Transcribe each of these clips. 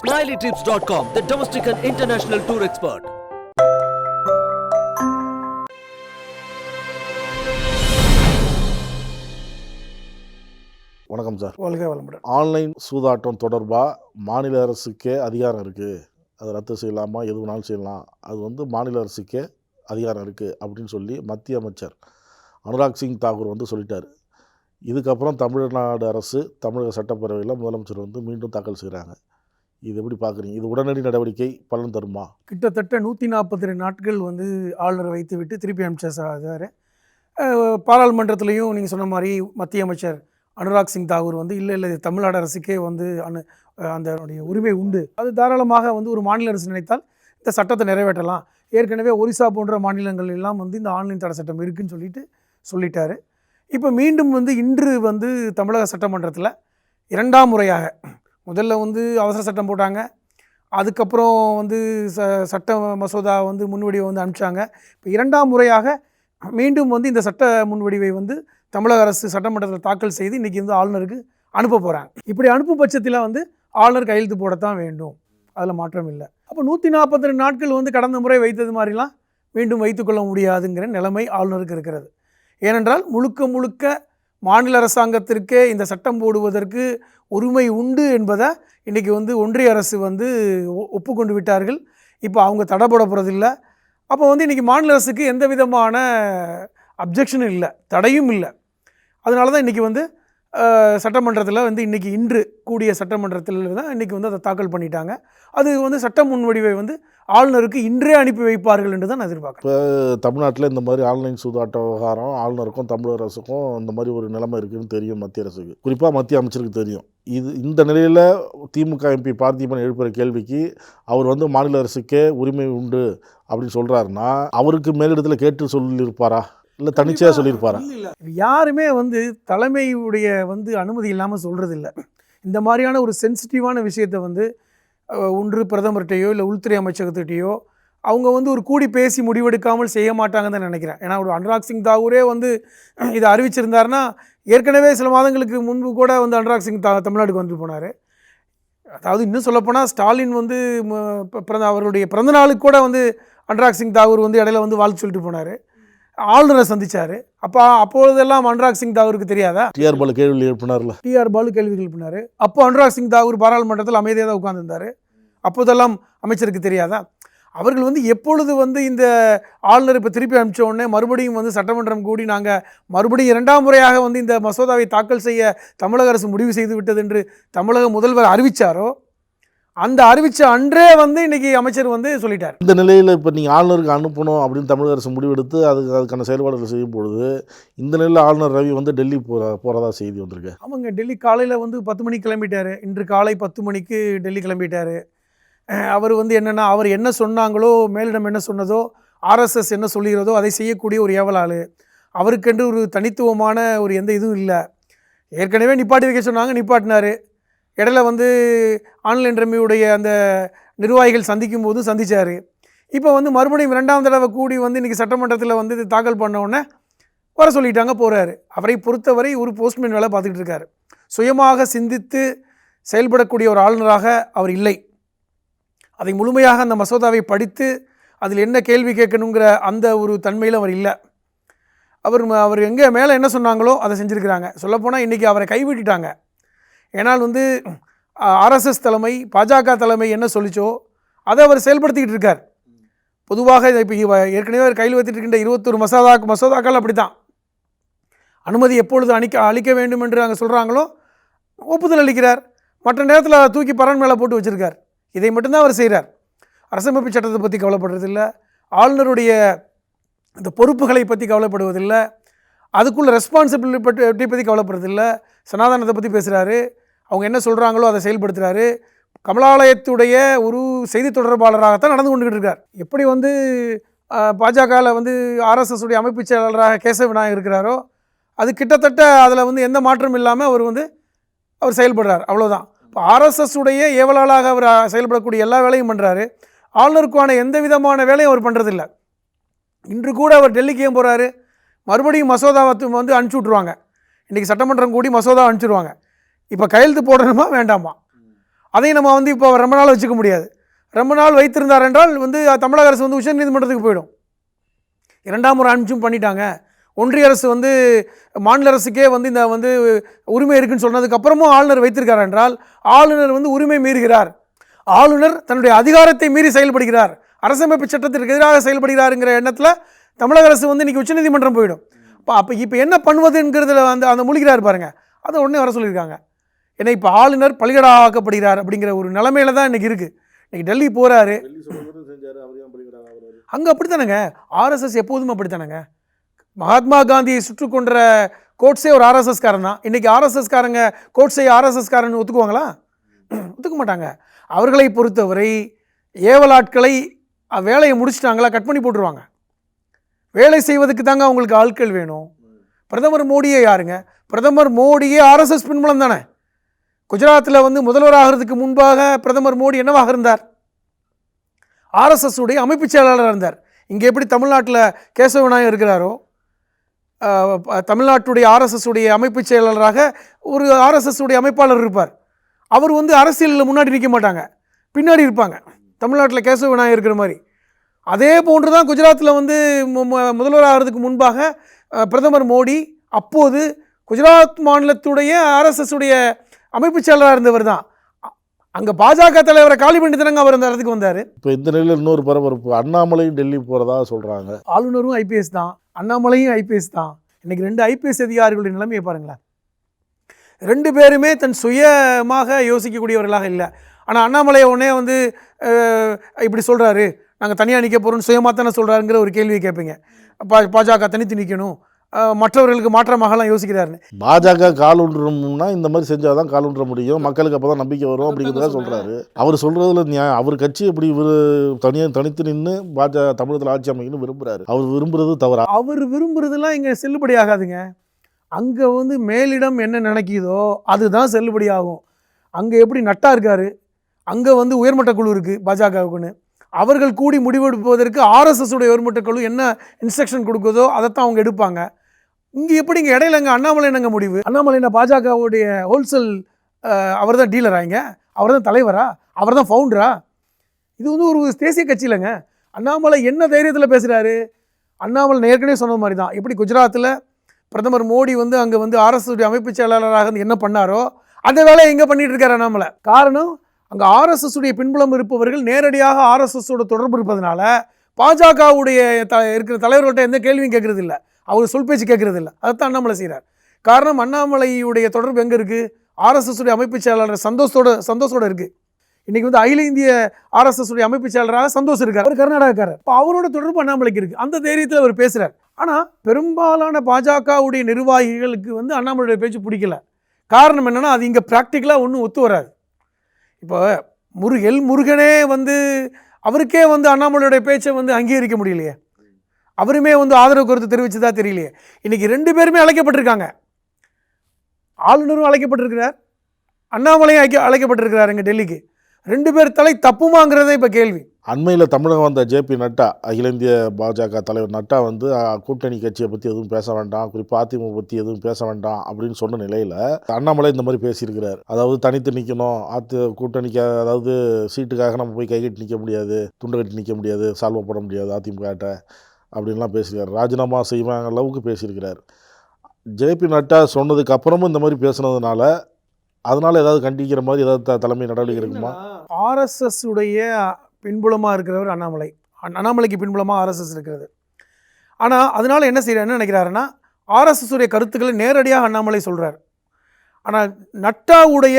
SmileyTrips.com, the domestic and international tour expert. வணக்கம் sir. வாழ்க வளமுடன். ஆன்லைன் சூதாட்டம் தொடர்பாக மாநில அரசுக்கே அதிகாரம் இருக்குது, அதை ரத்து செய்யலாமா, எது வேணாலும் செய்யலாம், அது மாநில அரசுக்கே அதிகாரம் இருக்குது அப்படின்னு சொல்லி மத்திய அமைச்சர் அனுராக் சிங் தாக்கூர் சொல்லிட்டார். இதுக்கப்புறம் தமிழ்நாடு அரசு தமிழக சட்டப்பேரவையில் முதலமைச்சர் மீண்டும் தாக்கல் செய்கிறாங்க. இது எப்படி பார்க்குறீங்க? இது உடனடி நடவடிக்கை பலன் தருமா? கிட்டத்தட்ட 142 நாட்கள் ஆளுநரை வைத்து விட்டு திருப்பி அமைச்சார். பாராளுமன்றத்திலையும் நீங்கள் சொன்ன மாதிரி மத்திய அமைச்சர் அனுராக் சிங் தாக்கூர் இல்லை தமிழ்நாடு அரசுக்கே அந்த உரிமை உண்டு, அது தாராளமாக ஒரு மாநில அரசு நினைத்தால் இந்த சட்டத்தை நிறைவேற்றலாம். ஏற்கனவே ஒரிசா போன்ற மாநிலங்கள் எல்லாம் இந்த ஆன்லைன் தடை சட்டம் இருக்குதுன்னு சொல்லிட்டாரு. இப்போ மீண்டும் இன்று தமிழக சட்டமன்றத்தில் இரண்டாம் முறையாக, முதல்ல அவசர சட்டம் போட்டாங்க, அதுக்கப்புறம் சட்ட மசோதா முன்வடிவை அனுப்பிச்சாங்க. இப்போ இரண்டாம் முறையாக மீண்டும் இந்த சட்ட முன்வடிவை தமிழக அரசு சட்டமன்றத்தில் தாக்கல் செய்து இன்றைக்கி ஆளுநருக்கு அனுப்ப போகிறாங்க. இப்படி அனுப்பும் பட்சத்தில் ஆளுநர் கையெழுத்து போடத்தான் வேண்டும், அதில் மாற்றம் இல்லை. அப்போ 142 நாட்கள் கடந்த முறை வைத்தது மாதிரிலாம் மீண்டும் வைத்துக்கொள்ள முடியாதுங்கிற நிலைமை ஆளுநருக்கு இருக்கிறது. ஏனென்றால் முழுக்க மாநில அரசாங்கத்திற்கே இந்த சட்டம் போடுவதற்கு உரிமை உண்டு என்பதை இன்றைக்கி ஒன்றிய அரசு ஒப்புக்கொண்டு விட்டார்கள். இப்போ அவங்க தடை போட போகிறதில்லை. அப்போ இன்றைக்கி மாநில அரசுக்கு எந்த விதமான அப்ஜெக்ஷனும் இல்லை, தடையும் இல்லை. அதனால தான் இன்றைக்கி சட்டமன்றத்தில் இன்று கூடிய சட்டமன்றத்தில் தான் இன்றைக்கி அதை தாக்கல் பண்ணிட்டாங்க. அது சட்ட முன்வடிவை ஆளுநருக்கு இன்றே அனுப்பி வைப்பார்கள் என்று தான் எதிர்பார்க்குறேன். இப்போ தமிழ்நாட்டில் இந்த மாதிரி ஆன்லைன் சூதாட்ட விவகாரம் ஆளுநருக்கும் தமிழக அரசுக்கும் இந்த மாதிரி ஒரு நிலைமை இருக்குதுன்னு தெரியும் மத்திய அரசுக்கு, குறிப்பாக மத்திய அமைச்சருக்கு தெரியும். இந்த நிலையில் திமுக எம்பி பார்த்திபன் எழுப்புகிற கேள்விக்கு அவர் மாநில அரசுக்கே உரிமை உண்டு அப்படின்னு சொல்கிறாருன்னா அவருக்கு மேலிடத்தில் கேட்டு சொல்லியிருப்பாரா, இல்லை தனிச்சையாக சொல்லியிருப்பாரா? யாருமே தலைமையுடைய அனுமதி இல்லாமல் சொல்கிறதில்ல. இந்த மாதிரியான ஒரு சென்சிட்டிவான விஷயத்தை ஒன்று பிரதமர்கிட்டையோ இல்லை உள்துறை அமைச்சகத்திட்டையோ அவங்க ஒரு கூடி பேசி முடிவெடுக்காமல் செய்ய மாட்டாங்கன்னு தான் நினைக்கிறேன். ஏன்னா ஒரு அனுராக் சிங் தாக்கூரே இதை அறிவிச்சிருந்தாருன்னா ஏற்கனவே சில மாதங்களுக்கு முன்பு கூட அனுராக் சிங் தமிழ்நாட்டுக்கு போனார். அதாவது இன்னும் சொல்லப்போனால் ஸ்டாலின் அவருடைய பிறந்தநாளுக்கு கூட அனுராக் சிங் தாக்கூர் இடையில வாழ்த்து சொல்லிட்டு போனார், ஆளுநரை சந்திச்சார். அப்பொழுதெல்லாம் அனுராக் சிங் தாக்கூருக்கு தெரியாதா? டிஆர் பாலு கேள்வி எழுப்பினார்ல, டிஆர் பாலு கேள்வி எழுப்பினார். அப்போ அனுராக் சிங் தாக்கூர் பாராளுமன்றத்தில் அமைதியாக தான் உட்கார்ந்துருந்தார். அப்போதெல்லாம் அமைச்சருக்கு தெரியாதா? அவர்கள் எப்பொழுது இந்த ஆளுநர் இப்போ திருப்பி அனுப்பிச்ச உடனே மறுபடியும் சட்டமன்றம் கூடி நாங்கள் மறுபடியும் இரண்டாம் முறையாக இந்த மசோதாவை தாக்கல் செய்ய தமிழக அரசு முடிவு செய்து விட்டது என்று தமிழக முதல்வர் அறிவித்தாரோ, அந்த அறிவித்த அன்றே இன்றைக்கி அமைச்சர் சொல்லிட்டார். இந்த நிலையில் இப்போ நீங்கள் ஆளுநருக்கு அனுப்பணும் அப்படின்னு தமிழக அரசு முடிவெடுத்து அதுக்கான செயல்பாடுகள் செய்யும் பொழுது இந்த நிலையில் ஆளுநர் ரவி டெல்லி போகிறதா செய்தி வந்திருக்கு. ஆமாங்க, டெல்லி காலையில் 10 மணிக்கு கிளம்பிட்டார். இன்று காலை 10 மணிக்கு டெல்லி கிளம்பிட்டார். அவர் என்னென்னா அவர் என்ன சொன்னாங்களோ, மேலிடம் என்ன சொன்னதோ, ஆர்எஸ்எஸ் என்ன சொல்லுகிறதோ அதை செய்யக்கூடிய ஒரு ஏவலாள். அவருக்கென்று ஒரு தனித்துவமான ஒரு எந்த இதுவும் இல்லை. ஏற்கனவே நிப்பாட்டி வைக்க சொன்னாங்க, நிப்பாட்டினார். இடையில ஆன்லைன் ரம்மியுடைய அந்த நிர்வாகிகள் சந்திக்கும் போது சந்தித்தார். இப்போ மறுபடியும் இரண்டாம் தடவை கூடி இன்றைக்கி சட்டமன்றத்தில் தாக்கல் பண்ண உடனே வர சொல்லிட்டாங்க, போகிறாரு. அவரை பொறுத்தவரை ஒரு போஸ்ட்மேன் வேலை பார்த்துக்கிட்டு இருக்கார். சுயமாக சிந்தித்து செயல்படக்கூடிய ஒரு ஆளுநராக அவர் இல்லை. அதை முழுமையாக அந்த மசோதாவை படித்து அதில் என்ன கேள்வி கேட்கணுங்கிற அந்த ஒரு தன்மையில் அவர் இல்லை. அவர் எங்கே மேலே என்ன சொன்னாங்களோ அதை செஞ்சுருக்கிறாங்க. சொல்லப்போனால் இன்றைக்கி அவரை கைவிட்டுட்டாங்க. ஏன்னால் ஆர்எஸ்எஸ் தலைமை, பாஜக தலைமை என்ன சொல்லிச்சோ அதை அவர் செயல்படுத்திக்கிட்டு இருக்கார். பொதுவாக இப்போ ஏற்கனவே அவர் கையில் வைத்துட்டு இருக்கின்ற 21 மசோதாக்கள் அப்படி தான். அனுமதி எப்பொழுது அளிக்க வேண்டும் என்று அங்கே சொல்கிறாங்களோ ஒப்புதல் அளிக்கிறார். மற்ற நேரத்தில் தூக்கி பரன் மேலே போட்டு வச்சுருக்கார். இதை மட்டும்தான் அவர் செய்கிறார். அரசமைப்பு சட்டத்தை பற்றி கவலைப்படுறதில்லை, ஆளுநருடைய இந்த பொறுப்புகளை பற்றி கவலைப்படுவதில்லை, அதுக்குள்ள ரெஸ்பான்சிபிலிட்டி பற்றி கவலைப்படுறதில்லை, சனாதனத்தை பற்றி பேசுகிறாரு, அவங்க என்ன சொல்கிறாங்களோ அதை செயல்படுத்துகிறாரு. கமலாலயத்துடைய ஒரு செய்தி தொடர்பாளராகத்தான் நடந்து கொண்டுகிட்டு இருக்கார். எப்படி பாஜகவில் ஆர்எஸ்எஸ் உடைய அமைப்பு செயலாளராக கேசவ விநாயகர் இருக்கிறாரோ அது கிட்டத்தட்ட அதில் எந்த மாற்றம் இல்லாமல் அவர் செயல்படுறார், அவ்வளோதான். இப்போ ஆர்எஸ்எஸ் உடைய ஏவலாளாக அவர் செயல்படக்கூடிய எல்லா வேலையும் பண்ணுறாரு. ஆளுநருக்கான எந்த விதமான வேலையும் அவர் பண்ணுறதில்லை. இன்று கூட அவர் டெல்லிக்கு ஏன் போகிறாரு? மறுபடியும் மசோதாவை அனுப்பிச்சி விட்ருவாங்க. இன்றைக்கி சட்டமன்றம் கூடி மசோதா அனுப்பிச்சிடுவாங்க. இப்போ கையெழுத்து போடணுமா வேண்டாமா? அதையும் நம்ம வந்து இப்போ ரொம்ப நாள் வச்சுக்க முடியாது. ரொம்ப நாள் வைத்திருந்தார் என்றால் வந்து தமிழக அரசு வந்து உச்சநீதிமன்றத்துக்கு போயிடும். 2ஆம் முறை அனுப்பிச்சும் பண்ணிட்டாங்க. ஒன்றிய அரசு வந்து மாநில அரசுக்கே வந்து இந்த வந்து உரிமை இருக்குன்னு சொன்னதுக்கப்புறமும் ஆளுநர் வைத்திருக்கார் என்றால் ஆளுநர் வந்து உரிமை மீறுகிறார். ஆளுநர் தன்னுடைய அதிகாரத்தை மீறி செயல்படுகிறார், அரசமைப்பு சட்டத்திற்கு எதிராக செயல்படுகிறாருங்கிற எண்ணத்தில் தமிழக அரசு வந்து இன்றைக்கி உச்சநீதிமன்றம் போயிடும். இப்போ என்ன பண்ணுவதுங்கிறதுல அந்த மூழ்கிறார் பாருங்க, அதை உடனே வர சொல்லியிருக்காங்க. ஏன்னா இப்போ ஆளுநர் பலிகடாக்கப்படுகிறார் அப்படிங்கிற ஒரு நிலைமையில தான் இன்றைக்கி இருக்குது. இன்றைக்கி டெல்லி போகிறாரு, அங்கே அப்படித்தானேங்க. ஆர்எஸ்எஸ் எப்போதுமே அப்படித்தானேங்க. மகாத்மா காந்தியை சுற்று கொன்ற கோட்ஸே ஒரு ஆர்எஸ்எஸ்காரன் தான். இன்றைக்கி ஆர்எஸ்எஸ்காரங்க கோட்ஸே ஆர்எஸ்எஸ்காரன் ஒத்துக்குவாங்களா? ஒத்துக்க மாட்டாங்க. அவர்களை பொறுத்தவரை ஏவலாட்களை வேலையை முடிச்சுட்டாங்களா கட் பண்ணி போட்டுருவாங்க. வேலை செய்வதுக்கு தாங்க அவங்களுக்கு ஆட்கள் வேணும். பிரதமர் மோடியே யாருங்க? பிரதமர் மோடியே ஆர்எஸ்எஸ் பின்புலம் தானே. குஜராத்தில் வந்து முதல்வராகிறதுக்கு முன்பாக பிரதமர் மோடி என்னவாக இருந்தார்? ஆர்எஸ்எஸ் உடைய அமைப்பு செயலாளராக இருந்தார். இங்கே எப்படி தமிழ்நாட்டில் கேசவ விநாயகர் இருக்கிறாரோ, தமிழ்நாட்டுடைய ஆர்எஸ்எஸ் உடைய அமைப்பு செயலாளராக ஒரு ஆர்எஸ்எஸ் உடைய அமைப்பாளர் இருப்பார். அவர் வந்து அரசியலில் முன்னாடி நிற்க மாட்டாங்க, பின்னாடி இருப்பாங்க. தமிழ்நாட்டில் கேசவ விநாயகர் இருக்கிற மாதிரி அதே போன்று தான் குஜராத்தில் வந்து முதல்வராகிறதுக்கு முன்பாக பிரதமர் மோடி அப்போது குஜராத் மாநிலத்துடைய ஆர்எஸ்எஸ் உடைய அமைப்பு செயலராக இருந்தவர் தான். அங்கே பாஜக தலைவரை காலி பண்ணி தானங்க அவர் அந்த இடத்துக்கு வந்தார். இப்போ இந்த நிலையில் இன்னொரு பரபரப்பு, அண்ணாமலையும் டெல்லி போகிறதா சொல்கிறாங்க. ஆளுநரும் ஐபிஎஸ் தான், அண்ணாமலையும் ஐபிஎஸ் தான். இன்றைக்கி 2 ஐபிஎஸ் அதிகாரிகளுடைய நிலைமையை பாருங்களேன். 2 பேருமே தன் சுயமாக யோசிக்கக்கூடியவர்களாக இல்லை. ஆனால் அண்ணாமலையை உடனே வந்து இப்படி சொல்கிறாரு, நாங்கள் தனியாக நிற்க போகிறோம்னு சுயமாக தானே சொல்கிறாருங்கிற ஒரு கேள்வியை கேட்பீங்க. பாஜக தனித்து நிற்கணும், மற்றவர்களுக்கு மாற்றமாகலாம் யோசிக்கிறாருன்னு. பாஜக காலூன்றணும்னா இந்த மாதிரி செஞ்சால் தான் காலூன்ற முடியும், மக்களுக்கு அப்போ தான் நம்பிக்கை வரும் அப்படிங்கிறத சொல்கிறாரு. அவர் சொல்கிறதுல அவர் கட்சி இப்படி இவர் தனித்து நின்று தமிழகத்தில் ஆட்சி அமைக்கணும்னு விரும்புகிறாரு. அவர் விரும்புறது தவறா? அவர் விரும்புறதுலாம் இங்கே செல்லுபடி ஆகாதுங்க. அங்கே வந்து மேலிடம் என்ன நினைக்கிதோ அதுதான் செல்லுபடி ஆகும். அங்கே எப்படி நட்டா இருக்காரு, அங்கே வந்து உயர்மட்ட குழு இருக்குது பாஜகவுக்குன்னு, அவர்கள் கூடி முடிவெடுப்பதற்கு ஆர்எஸ்எஸ் உடைய உயர்மட்ட குழு என்ன இன்ஸ்ட்ரக்ஷன் கொடுக்குதோ அதைத்தான் அவங்க எடுப்பாங்க. இங்கே எப்படி இங்கே இடையில அண்ணாமலை என்னங்க முடிவு? அண்ணாமலை என்ன பாஜகவுடைய ஹோல்சேல் அவர் தான் டீலராங்க, அவர் தான் தலைவரா, அவர் தான் ஃபவுண்டரா? இது வந்து ஒரு தேசிய கட்சி இல்லைங்க. அண்ணாமலை என்ன தைரியத்தில் பேசுகிறாரு? அண்ணாமலை ஏற்கனவே சொன்ன மாதிரி தான், எப்படி குஜராத்தில் பிரதமர் மோடி வந்து அங்கே வந்து ஆர்எஸ்எஸ் அமைப்பு செயலாளராக என்ன பண்ணாரோ அந்த வேலையை எங்கே பண்ணிட்டு இருக்காரு அண்ணாமலை. காரணம், அங்கே ஆர்எஸ்எஸ் உடைய பின்புலம் இருப்பவர்கள் நேரடியாக ஆர்எஸ்எஸோட தொடர்பு இருப்பதனால பாஜகவுடைய இருக்கிற தலைவர்கள்ட்ட எந்த கேள்வியும் கேட்கறது இல்லை, அவர் சொல் பேச்சு கேட்கறது இல்லை. அதைத்தான் அண்ணாமலை செய்கிறார். காரணம், அண்ணாமலையுடைய தொடர்பு எங்கே இருக்குது? ஆர்எஸ்எஸ் உடைய அமைப்பு செயலாளர் சந்தோஷோட இருக்குது. இன்றைக்கி வந்து அகில இந்திய ஆர்எஸ்எஸ் உடைய அமைப்பு செயலராக சந்தோஷ் இருக்கார், அவர் கர்நாடகாக்காரர். இப்போ அவரோட தொடர்பு அண்ணாமலைக்கு இருக்குது. அந்த தைரியத்தில் அவர் பேசுகிறார். ஆனால் பெரும்பாலான பாஜகவுடைய நிர்வாகிகளுக்கு வந்து அண்ணாமலையுடைய பேச்சு பிடிக்கல. காரணம் என்னென்னா, அது இங்கே ப்ராக்டிக்கலாக ஒன்றும் ஒத்து வராது. இப்போ முருகனே வந்து அவருக்கே வந்து அண்ணாமலையுடைய பேச்சை வந்து அங்கீகரிக்க முடியலையே, அவருமே வந்து ஆதரவு கருத்து தெரிவிச்சதா தெரியலையே. இன்றைக்கி 2 பேருமே அழைக்கப்பட்டிருக்காங்க. ஆளுநரும் அழைக்கப்பட்டிருக்கிறார், அண்ணாமலையும் அழைக்கப்பட்டிருக்கிறார் இங்கே டெல்லிக்கு. 2 பேர் தலை தப்புமாங்கிறதே இப்போ கேள்வி. அண்மையில் தமிழகம் வந்த ஜேபி நட்டா, அகில இந்திய பாஜக தலைவர் நட்டா வந்து கூட்டணி கட்சியை பற்றி எதுவும் பேச வேண்டாம், குறிப்பாக அதிமுக பற்றி எதுவும் பேச வேண்டாம் அப்படின்னு சொன்ன நிலையில் அண்ணாமலை இந்த மாதிரி பேசியிருக்கிறார். அதாவது தனித்து நிற்கணும், கூட்டணிக்கு, அதாவது சீட்டுக்காக நம்ம போய் கைகட்டி நிற்க முடியாது, துண்டு கட்டி நிற்க முடியாது, சால்வ் பண்ண முடியாது அதிமுகட்ட அப்படின்லாம் பேசியிருக்காரு. ராஜினாமா செய்வாங்க அளவுக்கு பேசியிருக்கிறார். ஜேபி நட்டா சொன்னதுக்கு அப்புறமும் இந்த மாதிரி பேசுனதுனால அதனால் ஏதாவது கண்டிக்கிற மாதிரி ஏதாவது தலைமை நடவடிக்கை இருக்குமா? ஆர்எஸ்எஸ் உடைய பின்புலமாக இருக்கிறவர் அண்ணாமலை, அண்ணாமலைக்கு பின்புலமாக ஆர்எஸ்எஸ் இருக்கிறது. ஆனால் அதனால் என்ன நினைக்கிறாருன்னா, ஆர்எஸ்எஸ் உடைய கருத்துக்களை நேரடியாக அண்ணாமலை சொல்கிறார். ஆனால் நட்டாவுடைய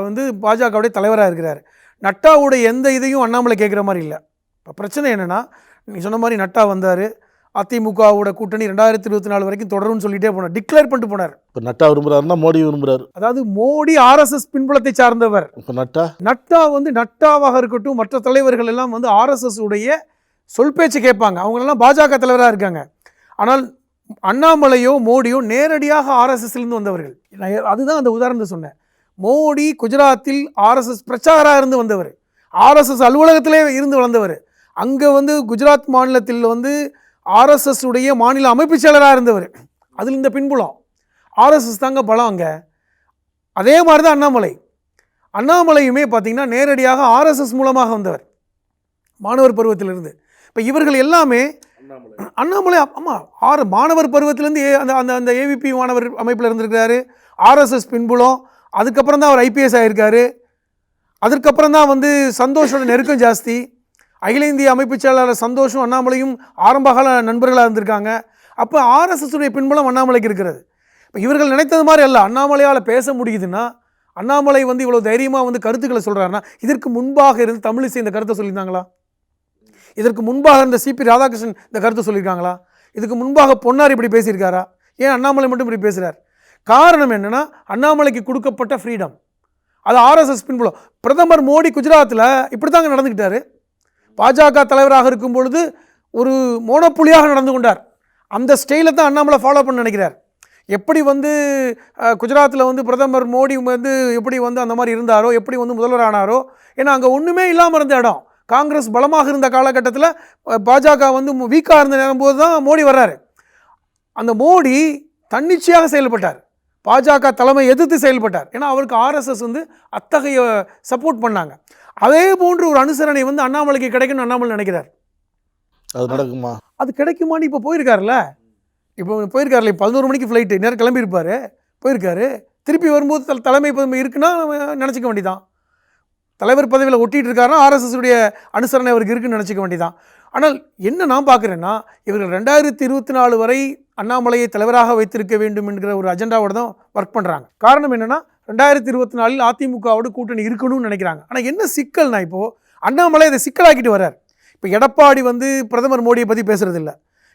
வந்து பாஜகவுடைய தலைவராக இருக்கிறார். நட்டாவுடைய எந்த இதையும் அண்ணாமலை கேட்குற மாதிரி இல்லை. இப்போ பிரச்சனை என்னென்னா, நீ சொன்ன மாதிரி நட்டா வந்தார், அதிமுகவோட கூட்டணி 2024 வரைக்கும் தொடரும்னு சொல்லிட்டே போனார், டிக்ளேர் பண்ணிட்டு போனார். இப்போ நட்டா விரும்புகிறாருன்னா மோடி விரும்புகிறார். அதாவது மோடி ஆர்எஸ்எஸ் பின்புலத்தை சார்ந்தவர். இப்போ நட்டா வந்து நட்டாவாக இருக்கட்டும், மற்ற தலைவர்கள் எல்லாம் வந்து ஆர்எஸ்எஸ் உடைய சொல் பேச்சு கேட்பாங்க. அவங்களெல்லாம் பாஜக தலைவராக இருக்காங்க. ஆனால் அண்ணாமலையோ மோடியோ நேரடியாக ஆர்எஸ்எஸ்லேருந்து வந்தவர்கள். அதுதான் அந்த உதாரணத்தை சொன்னேன். மோடி குஜராத்தில் ஆர்எஸ்எஸ் பிரச்சாராக இருந்து வந்தவர், ஆர்எஸ்எஸ் அலுவலகத்திலே இருந்து வளர்ந்தவர். அங்கே வந்து குஜராத் மாநிலத்தில் வந்து ஆர்எஸ்எஸ் உடைய மாநில அமைப்பு செயலராக இருந்தவர். அதில் இந்த பின்புலம் ஆர்எஸ்எஸ் தாங்க பலம் அங்கே. அதே மாதிரி தான் அண்ணாமலை. அண்ணாமலையுமே பார்த்திங்கன்னா நேரடியாக ஆர்எஸ்எஸ் மூலமாக வந்தவர் மாணவர் பருவத்திலிருந்து. இப்போ இவர்கள் எல்லாமே அண்ணாமலை ஆமாம் மாணவர் பருவத்திலேருந்து அந்த அந்த அந்த ஏவிபி மாணவர் அமைப்பில் இருந்திருக்கிறாரு. ஆர்எஸ்எஸ் பின்புலம். அதுக்கப்புறம் தான் அவர் ஐபிஎஸ் ஆகியிருக்காரு. அதற்கப்புறம் தான் வந்து சந்தோஷோட நெருக்கம் ஜாஸ்தி. அகில இந்திய அமைப்பு செயலாளர் சந்தோஷம் அண்ணாமலையும் ஆரம்பகால நண்பர்களாக இருந்திருக்காங்க. அப்போ ஆர்எஸ்எஸ்னுடைய பின்புலம் அண்ணாமலைக்கு இருக்கிறது. இப்போ இவர்கள் நினைத்தது மாதிரி அல்ல. அண்ணாமலையால் பேச முடியுதுன்னா, அண்ணாமலை வந்து இவ்வளோ தைரியமாக வந்து கருத்துக்களை சொல்கிறாருன்னா, இதற்கு முன்பாக இருந்து தமிழிசை இந்த கருத்தை சொல்லியிருந்தாங்களா? இதற்கு முன்பாக இருந்த சிபி ராதாகிருஷ்ணன் இந்த கருத்தை சொல்லியிருக்காங்களா? இதுக்கு முன்பாக பொன்னார் இப்படி பேசியிருக்காரா? ஏன் அண்ணாமலை மட்டும் இப்படி பேசுகிறார்? காரணம் என்னென்னா, அண்ணாமலைக்கு கொடுக்கப்பட்ட ஃப்ரீடம். அது ஆர்எஸ்எஸ் பின்புலம். பிரதமர் மோடி குஜராத்தில் இப்படி தாங்க நடந்துக்கிட்டார். பாஜக தலைவராக இருக்கும் பொழுது ஒரு மோனப்புலியாக நடந்து கொண்டார். அந்த ஸ்டைலை தான் அண்ணாமலை ஃபாலோ பண்ண நினைக்கிறார். எப்படி வந்து குஜராத்தில் வந்து பிரதமர் மோடி வந்து எப்படி வந்து அந்த மாதிரி இருந்தாரோ, எப்படி வந்து முதல்வர் ஆனாரோ, ஏன்னா அங்கே ஒன்றுமே இல்லாமல் இருந்த இடம். காங்கிரஸ் பலமாக இருந்த காலகட்டத்தில் பாஜக வந்து வீக்காக இருந்த நேரம் போது தான் மோடி வர்றாரு. அந்த மோடி தன்னிச்சையாக செயல்பட்டார். பாஜக தலைமை எதிர்த்து செயல்பட்டார். ஏன்னா அவருக்கு ஆர்எஸ்எஸ் வந்து அத்தகைய சப்போர்ட் பண்ணாங்க. அதே போன்று ஒரு அனுசரணை வந்து அண்ணாமலைக்கு கிடைக்கும்னு அண்ணாமலை நினைக்கிறார். அது நடக்குமா? அது கிடைக்குமான்னு இப்போ போயிருக்காருல்ல. இப்போ போயிருக்காருல்ல, 11 மணிக்கு ஃப்ளைட்டு, நேரம் கிளம்பியிருப்பார், போயிருக்காரு. திருப்பி வரும்போது தலைமை பதவி இருக்குன்னா நினச்சிக்க வேண்டியதான். தலைவர் பதவியில் ஒட்டிகிட்டு இருக்காருன்னா ஆர்எஸ்எஸ்ஸுடைய அனுசரணை அவருக்கு இருக்குன்னு நினச்சிக்க வேண்டியதான். ஆனால் என்ன நான் பார்க்குறேன்னா, இவர்கள் 2024 வரை அண்ணாமலையை தலைவராக வைத்திருக்க வேண்டும் என்கிற ஒரு அஜெண்டாவோட தான் ஒர்க் பண்ணுறாங்க. காரணம் என்னென்னா, 2024 அதிமுகவோட கூட்டணி இருக்கணும்னு நினைக்கிறாங்க. ஆனால் என்ன சிக்கல்னா, இப்போது அண்ணாமலை இதை சிக்கலாக்கிட்டு வர்றார். இப்போ எடப்பாடி வந்து பிரதமர் மோடியை பற்றி பேசுகிறதில்ல,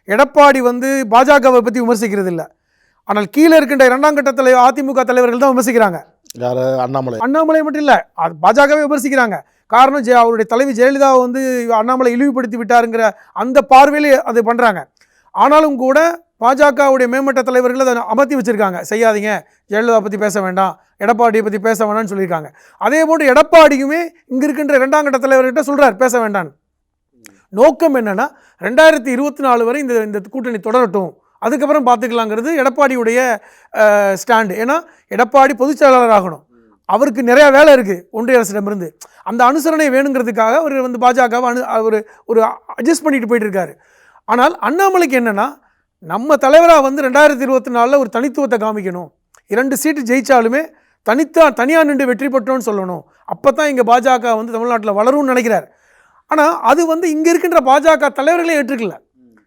எடப்பாடி வந்து பாஜகவை பற்றி விமர்சிக்கிறது இல்லை. ஆனால் கீழே இருக்கின்ற 2ஆம் கட்ட தலைவர் அதிமுக தலைவர்கள் தான் விமர்சிக்கிறாங்க. அண்ணாமலை மட்டும் இல்லை, அது பாஜகவே விமர்சிக்கிறாங்க. காரணம் அவருடைய தலைவி ஜெயலலிதாவை வந்து அண்ணாமலை இழிவுபடுத்தி விட்டாருங்கிற அந்த பார்வையிலே அது பண்ணுறாங்க. ஆனாலும் கூட பாஜகவுடைய மேம்பட்ட தலைவர்கள் அதை அமர்த்தி வச்சுருக்காங்க. செய்யாதீங்க, ஜெயலலிதா பற்றி பேச வேண்டாம், எடப்பாடியை பற்றி பேச வேண்டாம்னு சொல்லியிருக்காங்க. அதே போன்று எடப்பாடியுமே இங்கே இருக்கின்ற 2ஆம் கட்ட தலைவர்கிட்ட சொல்கிறார் பேச வேண்டான்னு. நோக்கம் என்னென்னா, 2024 வரை இந்த கூட்டணி தொடரட்டும், அதுக்கப்புறம் பார்த்துக்கலாங்கிறது எடப்பாடியுடைய ஸ்டாண்டு. ஏன்னா எடப்பாடி பொதுச் செயலாளர் ஆகணும், அவருக்கு நிறையா வேலை இருக்குது ஒன்றிய அரசிடமிருந்து. அந்த அனுசரணை வேணுங்கிறதுக்காக அவர் வந்து பாஜகவை ஒரு அட்ஜஸ்ட் பண்ணிட்டு போயிட்டு இருக்காரு. ஆனால் அண்ணாமலைக்கு என்னென்னா, நம்ம தலைவராக வந்து 2024 ஒரு தனித்துவத்தை காமிக்கணும், 2 சீட்டு ஜெயித்தாலுமே தனியாக நின்று வெற்றி பெற்றோன்னு சொல்லணும், அப்போ தான் இங்கே பாஜக வந்து தமிழ்நாட்டில் வளரும்னு நினைக்கிறார். ஆனால் அது வந்து இங்கே இருக்கின்ற பாஜக தலைவர்களே ஏற்றுக்கல.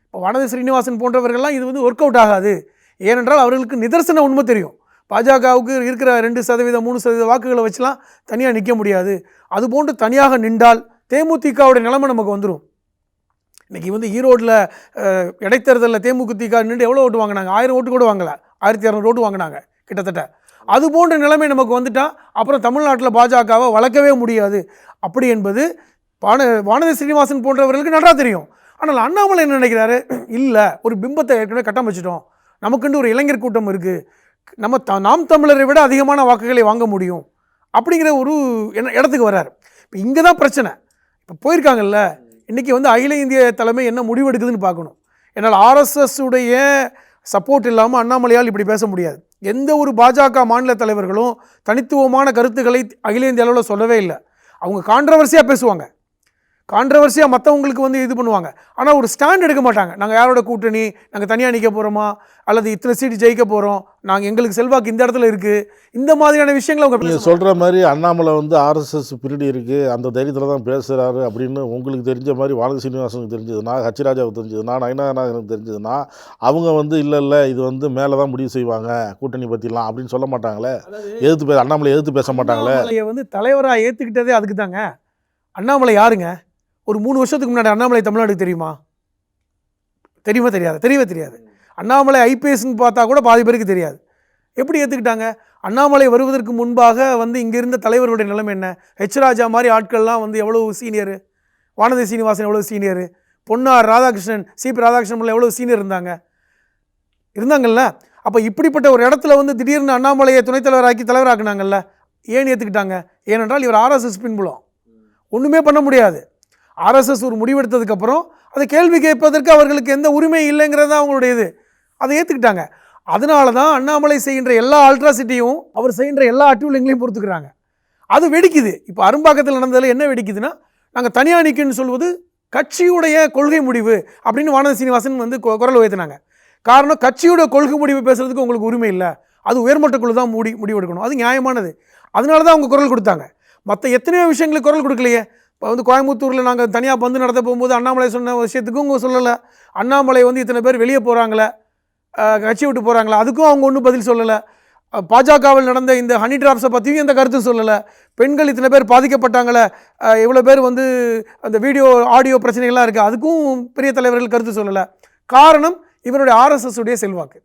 இப்போ வானதி ஸ்ரீனிவாசன் போன்றவர்கள்லாம் இது வந்து ஒர்க் அவுட் ஆகாது. ஏனென்றால் அவர்களுக்கு நிதர்சன உண்மை தெரியும், பாஜகவுக்கு இருக்கிற 2%, 3% வாக்குகளை வச்சுலாம் தனியாக நிற்க முடியாது. அதுபோன்று தனியாக நின்றால் தேமுதிகவுடைய நிலைமை நமக்கு வந்துடும். இன்றைக்கி வந்து ஈரோட்டில் இடைத்தேர்தலில் தேமுதிக நின்று எவ்வளோ ஓட்டு வாங்கினாங்க? 1000 ஓட்டு கூட வாங்கலை, 1200 ஓட்டு வாங்கினாங்க கிட்டத்தட்ட. அது போன்ற நிலைமை நமக்கு வந்துட்டால் அப்புறம் தமிழ்நாட்டில் பாஜகவை வளர்க்கவே முடியாது. அப்படி என்பது வானதி ஸ்ரீனிவாசன் போன்றவர்களுக்கு நல்லா தெரியும். ஆனால் அண்ணாமலை என்ன நினைக்கிறாரு, இல்லை, ஒரு பிம்பத்தை ஏற்கனவே கட்டம் வச்சுட்டோம், நமக்குண்டு ஒரு இளைஞர் கூட்டம் இருக்குது, நம்ம நாம் தமிழரை விட அதிகமான வாக்குகளை வாங்க முடியும் அப்படிங்கிற ஒரு இடத்துக்கு வர்றாரு. இப்போ இங்கே தான் பிரச்சனை. இப்போ போயிருக்காங்கல்ல, இன்றைக்கி வந்து அகில இந்திய தலைமை என்ன முடிவெடுக்குதுன்னு பார்க்கணும். என்னால் ஆர்எஸ்எஸ் உடைய சப்போர்ட் இல்லாமல் அண்ணாமலையால் இப்படி பேச முடியாது. எந்த ஒரு பாஜக மாநில தலைவர்களும் தனித்துவமான கருத்துக்களை அகில இந்திய அளவில் சொல்லவே இல்லை. அவங்க கான்ட்ரவர்சியாக பேசுவாங்க, கான்ட்ரவர்சியாக மற்றவங்களுக்கு வந்து இது பண்ணுவாங்க. ஆனால் ஒரு ஸ்டாண்ட் எடுக்க மாட்டாங்க. நாங்கள் யாரோட கூட்டணி, நாங்கள் தனியாக நிற்க போகிறோமா, அல்லது இத்தனை சீட்டு ஜெயிக்க போகிறோம், நாங்கள் எங்களுக்கு செல்வாக்கு இந்த இடத்துல இருக்குது, இந்த மாதிரியான விஷயங்களை அவங்க நீங்கள் சொல்கிற மாதிரி அண்ணாமலை வந்து ஆர்எஸ்எஸ் பிரிடி இருக்குது, அந்த தைரியத்தில் தான் பேசுகிறாரு அப்படின்னு உங்களுக்கு தெரிஞ்ச மாதிரி வானதி சீனிவாசனுக்கு தெரிஞ்சதுன்னா, ஹச்சிராஜாவுக்கு தெரிஞ்சதுன்னா, நயனாருக்கு தெரிஞ்சதுன்னா, அவங்க வந்து இல்லை இது வந்து மேலே தான் முடிவு செய்வாங்க கூட்டணி பற்றிலாம் அப்படின்னு சொல்ல மாட்டாங்களே, அண்ணாமலை எதிர்த்து பேச மாட்டாங்களே. வந்து தலைவராக ஏற்றுக்கிட்டதே அதுக்கு தாங்க. அண்ணாமலை யாருங்க? ஒரு 3 வருஷத்துக்கு முன்னாடி அண்ணாமலை தமிழ்நாடுக்கு தெரியுமா? தெரியவே தெரியாது. அண்ணாமலை ஐபிஎஸ்ன்னு பார்த்தா கூட பாதி பேருக்கு தெரியாது. எப்படி ஏற்றுக்கிட்டாங்க? அண்ணாமலை வருவதற்கு முன்பாக வந்து இங்கே இருந்த தலைவர்களுடைய நிலைமை என்ன? ராஜா மாதிரி ஆட்கள்லாம் வந்து எவ்வளோ சீனியரு, வானதி சீனிவாசன் எவ்வளோ சீனியரு, பொன்னார் ராதாகிருஷ்ணன், சிபி ராதாகிருஷ்ணன் எவ்வளோ சீனியர் இருந்தாங்கல்ல. அப்போ இப்படிப்பட்ட ஒரு இடத்துல வந்து திடீர்னு அண்ணாமலையை துணைத் தலைவராக்கி தலைவராக்குனாங்கல்ல. ஏன் ஏற்றுக்கிட்டாங்க? ஏனென்றால் இவர் ஆர்எஸ்எஸ் பின்புலம், ஒன்றுமே பண்ண முடியாது. ஆர்எஸ்எஸ் ஒரு முடிவெடுத்ததுக்கப்புறம் அதை கேள்வி கேட்பதற்கு அவர்களுக்கு எந்த உரிமை இல்லைங்கிறது தான் அவங்களுடைய இது. அதை ஏற்றுக்கிட்டாங்க. அதனால தான் அண்ணாமலை செய்கின்ற எல்லா அல்ட்ராசிட்டியும் அவர் செய்கின்ற எல்லா அட்டூழியங்களையும் பொறுத்துக்கிறாங்க. அது வெடிக்குது. இப்போ அரும்பாக்கத்தில் நடந்ததில் என்ன வெடிக்குதுன்னா, நாங்கள் தனியாக நிற்கணும்னு சொல்வது கட்சியுடைய கொள்கை முடிவு அப்படின்னு வானதி சீனிவாசன் வந்து குரல் உயர்த்தினாங்க. காரணம், கட்சியோட கொள்கை முடிவு பேசுறதுக்கு உங்களுக்கு உரிமை இல்லை, அது உயர்மட்ட குழு தான் முடிவு எடுக்கணும், அது நியாயமானது. அதனால தான் அவங்க குரல் கொடுத்தாங்க. மற்ற எத்தனையோ விஷயங்களுக்கு குரல் கொடுக்கலையே. இப்போ வந்து கோயம்புத்தூரில் நாங்கள் தனியாக பந்து நடத்த போகும்போது அண்ணாமலை சொன்ன விஷயத்துக்கும் அவங்க சொல்லலை. அண்ணாமலை வந்து இத்தனை பேர் வெளியே போகிறாங்களே, கட்சி விட்டு போகிறாங்களா, அதுக்கும் அவங்க ஒன்றும் பதில் சொல்லலை. பாஜகவில் நடந்த இந்த ஹனி டிராப்ஸை பற்றியும் எந்த கருத்தும் சொல்லலை. பெண்கள் இத்தனை பேர் பாதிக்கப்பட்டாங்களே, இவ்வளோ பேர் வந்து அந்த வீடியோ ஆடியோ பிரச்சனைகள்லாம் இருக்குது, அதுக்கும் பெரிய தலைவர்கள் கருத்து சொல்லலை. காரணம், இவருடைய ஆர்எஸ்எஸ் உடைய செல்வாக்கு.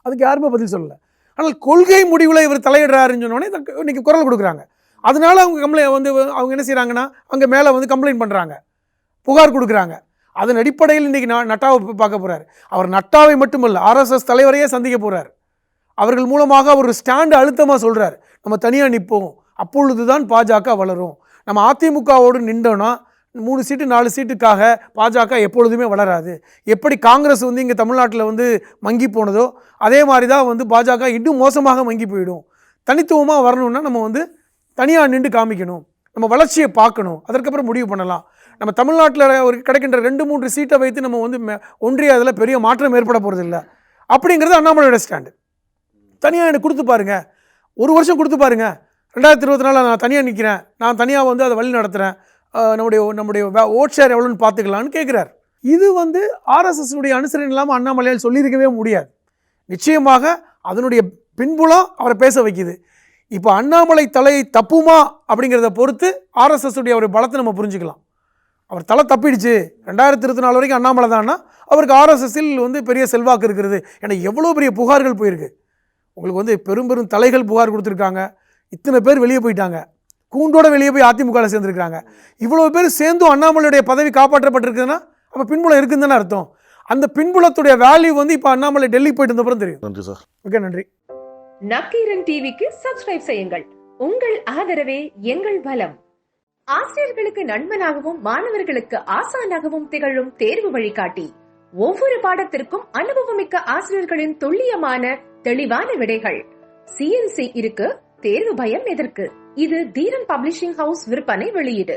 அதுக்கு யாருமே பதில் சொல்லலை. ஆனால் கொள்கை முடிவில் இவர் தலையிடுறாருன்னு சொன்னோடனே இன்னைக்கு குரல் கொடுக்குறாங்க. அதனால அவங்க அவங்க என்ன செய்கிறாங்கன்னா, அங்கே மேலே வந்து கம்ப்ளைண்ட் பண்ணுறாங்க, புகார் கொடுக்குறாங்க. அதன் அடிப்படையில் இன்றைக்கி நட்டாவை பார்க்க போகிறார். அவர் நட்டாவை மட்டுமல்ல, ஆர்எஸ்எஸ் தலைவரையே சந்திக்க போகிறார். அவர்கள் மூலமாக ஒரு ஸ்டாண்டு அழுத்தமாக சொல்கிறார், நம்ம தனியாக நிற்போம், அப்பொழுது தான் பாஜக வளரும். நம்ம அதிமுகவோடு நின்றோன்னா 3 சீட்டு 4 சீட்டுக்காக பாஜக எப்பொழுதுமே வளராது. எப்படி காங்கிரஸ் வந்து இங்கே தமிழ்நாட்டில் வந்து மங்கி போனதோ அதே மாதிரி தான் வந்து பாஜக இன்னும் மோசமாக மங்கி போயிடும். தனித்துவமாக வரணும்னா நம்ம வந்து தனியாக நின்று காமிக்கணும், நம்ம வளர்ச்சியை பார்க்கணும், அதற்கப்புறம் முடிவு பண்ணலாம். நம்ம தமிழ்நாட்டில் ஒரு கிடைக்கின்ற 2-3 சீட்டை வைத்து நம்ம வந்து ஒன்றிய அதில் பெரிய மாற்றம் ஏற்பட போகிறது இல்லை அப்படிங்கிறது அண்ணாமலையோட ஸ்டாண்டு. தனியாக எனக்கு கொடுத்து பாருங்க, 1 வருஷம் கொடுத்து பாருங்க, 2024 நான் தனியாக நிற்கிறேன், நான் தனியாக வந்து அதை வழி நடத்துகிறேன், நம்முடைய ஓட் ஷேர் எவ்வளோன்னு பார்த்துக்கலான்னு கேட்குறார். இது வந்து ஆர்எஸ்எஸ்னுடைய அனுசரணை இல்லாமல் அண்ணாமலையால் சொல்லியிருக்கவே முடியாது. நிச்சயமாக அதனுடைய பின்புலம் அவரை பேச வைக்குது. இப்போ அண்ணாமலை தலை தப்புமா அப்படிங்கிறத பொறுத்து ஆர்எஸ்எஸ் உடைய ஒரு பலத்தை நம்ம புரிஞ்சுக்கலாம். அவர் தலை தப்பிடுச்சு 2024 வரைக்கும் அண்ணாமலை தான்னா அவருக்கு ஆர்எஸ்எஸ்ஸில் வந்து பெரிய செல்வாக்கு இருக்கிறது. ஏன்னா எவ்வளோ பெரிய புகார்கள் போயிருக்கு. உங்களுக்கு வந்து பெரும் தலைகள் புகார் கொடுத்துருக்காங்க, இத்தனை பேர் வெளியே போயிட்டாங்க, கூண்டோட வெளியே போய் அதிமுகவில் சேர்ந்துருக்காங்க. இவ்வளோ பேர் சேர்ந்தும் அண்ணாமலையுடைய பதவி காப்பாற்றப்பட்டிருக்குதுன்னா அப்போ பின்புலம் இருக்குன்னு தானே அர்த்தம். அந்த பின்புலத்துடைய வேல்யூ வந்து இப்போ அண்ணாமலை டெல்லி போயிட்டு இருந்தப்பறம் தெரியும். நன்றி சார். ஓகே, நன்றி. நக்கீரன் டிவிக்கு சப்ஸ்கிரைப் செய்யுங்கள். உங்கள் ஆதரவே எங்கள் பலம். ஆசிரியர்களுக்கு நண்பனாகவும் மாணவர்களுக்கு ஆசானாகவும் திகழும் தேர்வு வழிகாட்டி. ஒவ்வொரு பாடத்திற்கும் அனுபவமிக்க ஆசிரியர்களின் துல்லியமான தெளிவான விடைகள். CNC இருக்கு, தேர்வு பயம் எதற்கு? இது தீரன் பப்ளிஷிங் ஹவுஸ் விற்பனை வெளியீடு.